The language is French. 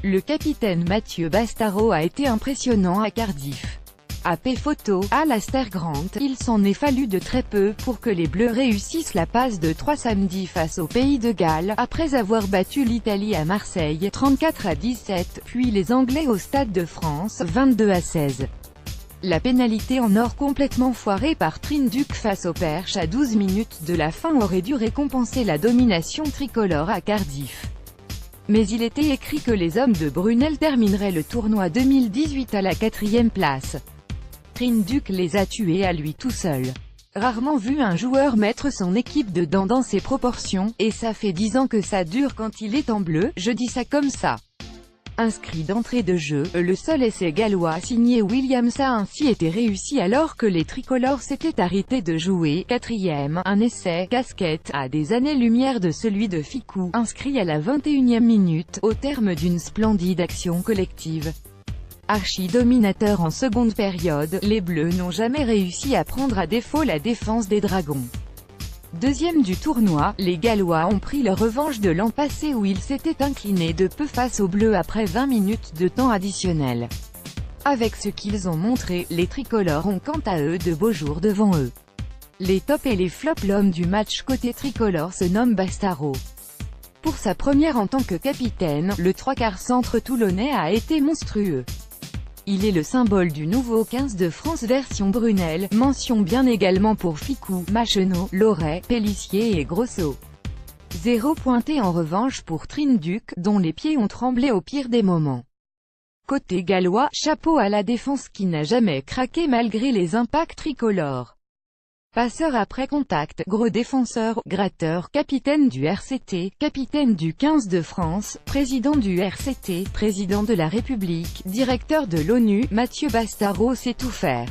Le capitaine Mathieu Bastareaud a été impressionnant à Cardiff. AP photo, à l'Aster Grant, il s'en est fallu de très peu pour que les Bleus réussissent la passe de 3 samedi face au Pays de Galles, après avoir battu l'Italie à Marseille, 34-17, puis les Anglais au Stade de France, 22-16. La pénalité en or complètement foirée par Trinh-Duc face au Perche à 12 minutes de la fin aurait dû récompenser la domination tricolore à Cardiff. Mais il était écrit que les hommes de Brunel termineraient le tournoi 2018 à la 4e place. Trinh-Duc les a tués à lui tout seul. Rarement vu un joueur mettre son équipe dedans dans ses proportions, et ça fait 10 ans que ça dure quand il est en bleu, je dis ça comme ça. Inscrit d'entrée de jeu, le seul essai gallois signé Williams a ainsi été réussi alors que les tricolores s'étaient arrêtés de jouer. 4e, un essai, casquette, à des années-lumière de celui de Fickou, inscrit à la 21e minute, au terme d'une splendide action collective. Archi-dominateurs en seconde période, les Bleus n'ont jamais réussi à prendre à défaut la défense des Dragons. Deuxième du tournoi, les Gallois ont pris leur revanche de l'an passé où ils s'étaient inclinés de peu face aux Bleus après 20 minutes de temps additionnel. Avec ce qu'ils ont montré, les tricolores ont quant à eux de beaux jours devant eux. Les tops et les flops. L'homme du match côté tricolore se nomme Bastareaud. Pour sa première en tant que capitaine, le 3/4 centre toulonnais a été monstrueux. Il est le symbole du nouveau 15 de France version Brunel, mention bien également pour Fickou, Machenot, Loret, Pélissier et Grosso. 0 pointé en revanche pour Trinh-Duc, dont les pieds ont tremblé au pire des moments. Côté gallois, chapeau à la défense qui n'a jamais craqué malgré les impacts tricolores. Passeur après contact, gros défenseur, gratteur, capitaine du RCT, capitaine du 15 de France, président du RCT, président de la République, directeur de l'ONU, Mathieu Bastareaud sait tout faire.